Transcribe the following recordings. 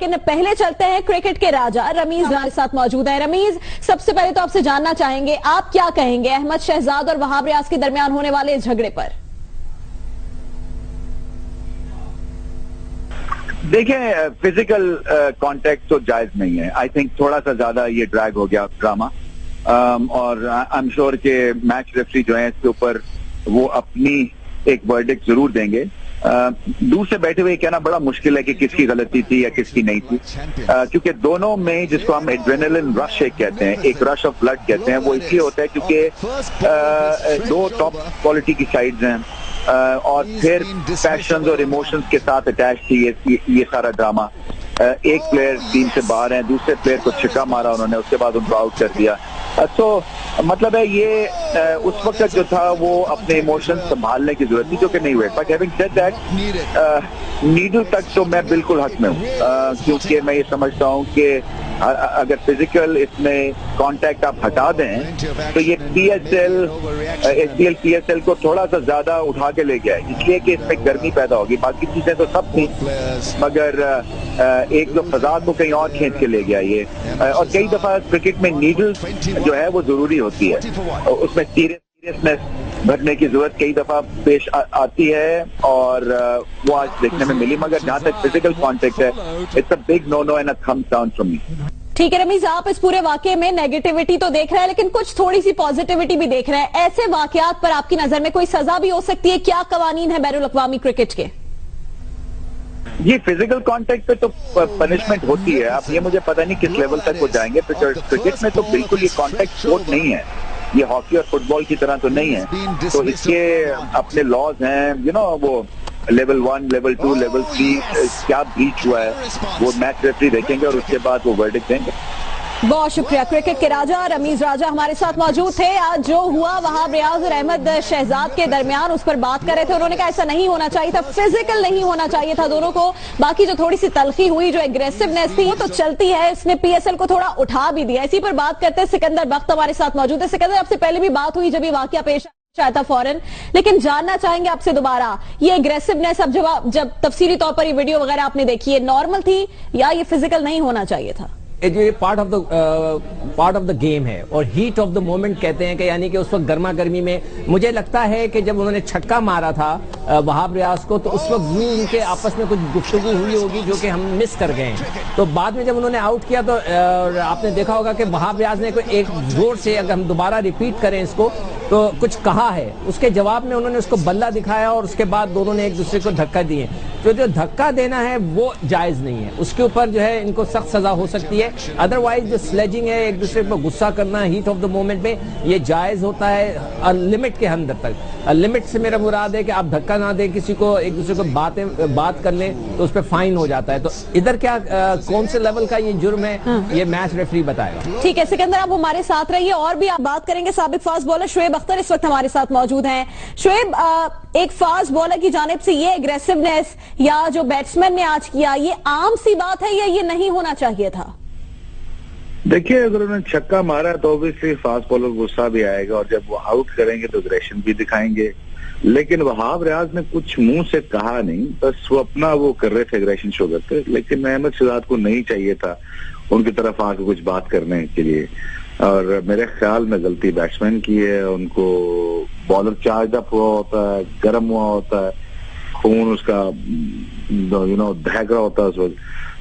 लेकिन पहले चलते हैं क्रिकेट के राजा रमीज हमारे साथ मौजूद है। रमीज, सबसे पहले तो आपसे जानना चाहेंगे, आप क्या कहेंगे अहमद शहजाद और वहाब रियाज के दरमियान होने वाले इस झगड़े पर? देखिए, फिजिकल कांटेक्ट तो जायज नहीं है। आई थिंक थोड़ा सा ज्यादा ये ड्रैग हो गया ड्रामा, और आई एम श्योर के मैच रेफरी जो है इसके ऊपर वो अपनी एक वर्डिक्ट जरूर देंगे। दूर से बैठे हुए कहना बड़ा मुश्किल है कि किसकी गलती थी या किसकी नहीं थी, क्योंकि दोनों में जिसको हम एड्रेनलिन रश एक कहते हैं, एक रश ऑफ ब्लड कहते हैं, वो इसलिए होता है क्योंकि दो टॉप क्वालिटी की साइड्स हैं, और फिर पैशंस और इमोशंस के साथ अटैच थी ये सारा ड्रामा। एक प्लेयर टीम से बाहर है, दूसरे प्लेयर को छिक्का मारा उन्होंने, उसके बाद उनको आउट कर दिया। तो मतलब है ये उस वक्त जो था वो अपने इमोशंस संभालने की जरूरत थी, जो कि नहीं हुए। But having said that, needle तक तो मैं बिल्कुल हक में हूँ, क्योंकि मैं ये समझता हूँ कि अगर फिजिकल इसमें कांटेक्ट आप हटा दें तो ये पीएसएल को थोड़ा सा ज्यादा उठा के ले गया है, इसलिए कि इसमें गर्मी पैदा होगी। बाकी चीजें तो सब थी, मगर एक जो फजा को कहीं और खींच के ले गया ये। और कई दफा क्रिकेट में नीडल जो है वो जरूरी होती है, उसमें सीरियसनेस भरने की जरूरत कई दफा पेश आती है, और वो आज देखने में मिली। मगर जहां तक फिजिकल कांटेक्ट है, it's a big no no and a thumbs down from me. ठीक है रमीज, आप इस पूरे वाकये में नेगेटिविटी तो देख रहे हैं, लेकिन कुछ थोड़ी सी पॉजिटिविटी भी देख रहे हैं। ऐसे वाकयात पर आपकी नजर में कोई सजा भी हो सकती है? क्या कवानीन है बैनुल अक़वामी क्रिकेट के? ये फिजिकल कांटेक्ट पे तो पनिशमेंट होती है। अब ये मुझे पता नहीं किस लेवल तक वो जाएंगे। क्रिकेट में तो बिल्कुल ये कांटेक्ट स्पोर्ट नहीं है, ये हॉकी और फुटबॉल की तरह तो नहीं है। तो इसके अपने लॉज हैं, यू नो, वो लेवल 1, लेवल 2, लेवल 3 क्या ब्रीच हुआ है वो मैच रेफरी देखेंगे और उसके बाद वो वर्डिक्ट देंगे। बहुत शुक्रिया। क्रिकेट के राजा रमीज राजा हमारे साथ मौजूद थे। आज जो हुआ वहाब रियाज और अहमद शहजाद के दरमियान, उस पर बात कर रहे थे। उन्होंने कहा ऐसा नहीं होना चाहिए था, फिजिकल नहीं होना चाहिए था दोनों को। बाकी जो थोड़ी सी तलखी हुई, जो एग्रेसिवनेस थी, वो तो चलती है, इसने पीएसएल को थोड़ा उठा भी दिया। इसी पर बात करते हैं, सिकंदर बख्त हमारे साथ मौजूद है। सिकंदर, आपसे पहले भी बात हुई जब ये वाकया पेश आया था फौरन, लेकिन जानना चाहेंगे आपसे दोबारा, ये एग्रेसिवनेस अब जब तफसीली तौर पर ये वीडियो वगैरह आपने देखी, है नॉर्मल थी या ये फिजिकल नहीं होना चाहिए था? ये पार्ट ऑफ द गेम है, और हीट ऑफ द मोमेंट कहते हैं कि यानी कि उस वक्त गर्मा गर्मी में मुझे लगता है कि जब उन्होंने छक्का मारा था वहाब रियाज को, तो उस वक्त भी उनके आपस में कुछ गुफ्तगू हुई होगी जो कि हम मिस कर गए हैं। तो बाद में जब उन्होंने आउट किया तो आपने देखा होगा कि वहाब रियाज ने कोई एक जोर से, अगर हम दोबारा रिपीट करें इसको, तो कुछ कहा है। उसके जवाब में उन्होंने उसको बल्ला दिखाया और उसके बाद दोनों ने एक दूसरे को धक्का दिए। तो जो धक्का देना है वो जायज नहीं है, उसके ऊपर जो है इनको सख्त सजा हो सकती है। अदरवाइज जो स्लेजिंग है, एक दूसरे पर गुस्सा करना हीट ऑफ द मोमेंट में, ये जायज होता है लिमिट के अंदर तक। लिमिट से मेरा मुराद है कि आप धक्का ना दें किसी को, एक दूसरे को बात कर लें तो उस पर फाइन हो जाता है। तो इधर क्या कौन से लेवल का ये जुर्म है, ये मैच रेफरी बताएगा। ठीक है सिकंदर, आप हमारे साथ रहिए और भी आप बात करेंगे। साबिक फास्ट बॉलर शुएब अख्तर इस वक्त हमारे साथ मौजूद हैं। शुएब, एक फास्ट बॉलर की जानिब से ये एग्रेसिवनेस या जो बैट्समैन ने आज किया, ये आम सी बात है या ये नहीं होना चाहिए था? देखिए, अगर उन्होंने छक्का मारा तो ऑब्वियसली फास्ट बॉलर गुस्सा भी आएगा, और जब वो आउट करेंगे तो एग्रेशन भी दिखाएंगे। लेकिन वहाब रियाज ने कुछ मुंह से कहा नहीं, बस वो अपना वो कर रहे थे, एग्रेशन शो करते। लेकिन अहमद शहजाद को नहीं चाहिए था उनकी तरफ आके कुछ बात करने के लिए, और मेरे ख्याल में गलती बैट्समैन की है। उनको बॉलर चार्ज अप हुआ होता है, गर्म हुआ होता है, खून उसका दहक रहा होता है उस वक्त।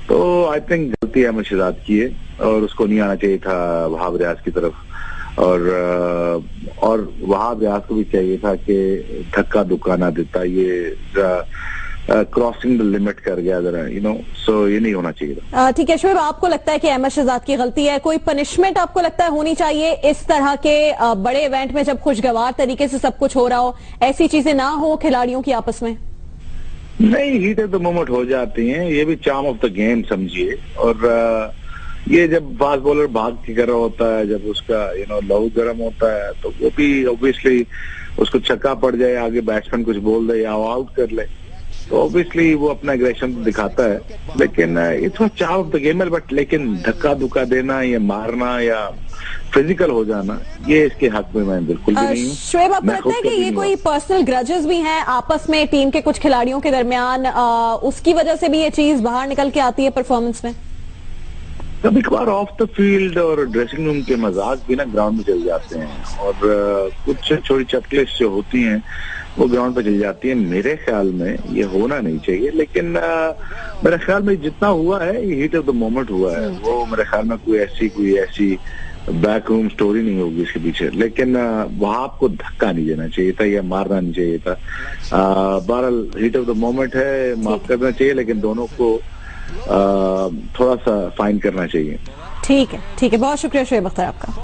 तो आई थिंक गलती अहमद शहजाद की है, और उसको नहीं आना चाहिए था वहाब रियाज की तरफ। और वहाब रियाज को भी चाहिए था कि धक्का दुक्का ना देता, ये क्रॉसिंग द लिमिट कर गया जरा, सो ये नहीं होना चाहिए था। ठीक है शुएब, आपको लगता है कि अहमद शहजाद की गलती है, कोई पनिशमेंट आपको लगता है होनी चाहिए इस तरह के बड़े इवेंट में, जब खुशगवार तरीके से सब कुछ हो रहा हो, ऐसी चीजें ना हो खिलाड़ियों की आपस में? नहीं, हीट ऑफ द मोमेंट हो जाती हैं, ये भी चार्म ऑफ द गेम समझिए। और ये जब फास्ट बॉलर भाग के कर रहा होता है, जब उसका लहू गर्म होता है, तो वो भी ऑब्वियसली उसको छक्का पड़ जाए, आगे बैट्समैन कुछ बोल दे या आउट कर ले, तो ऑब्वियसली वो अपना एग्रेशन तो दिखाता है, लेकिन it's charm of the gamer. But लेकिन धक्का धुक्का देना या मारना या फिजिकल हो जाना, ये इसके हक में मैं बिल्कुल भी नहीं हूँ। शोएब, आपको लगता है कि ये कोई पर्सनल ग्रजेस भी हैं आपस में टीम के कुछ खिलाड़ियों के दरमियान, उसकी वजह से भी ये चीज बाहर निकल के आती है परफॉर्मेंस में? कभी कभार ऑफ द फील्ड और ड्रेसिंग रूम के मजाक भी ना ग्राउंड में चल जाते हैं, और कुछ छोटी चटलेस जो होती हैं वो ग्राउंड पे चल जाती है। मेरे ख्याल में ये होना नहीं चाहिए, लेकिन मेरे ख्याल में जितना हुआ है ये हीट ऑफ द मोमेंट हुआ है। वो मेरे ख्याल में कोई ऐसी बैक रूम स्टोरी नहीं होगी इसके पीछे। लेकिन वहां आपको धक्का नहीं देना चाहिए था या मारना नहीं चाहिए था। बहरहाल हीट ऑफ द मोमेंट है, माफ करना चाहिए, लेकिन दोनों को थोड़ा सा फाइन करना चाहिए। ठीक है, बहुत शुक्रिया शोएब अख्तर आपका।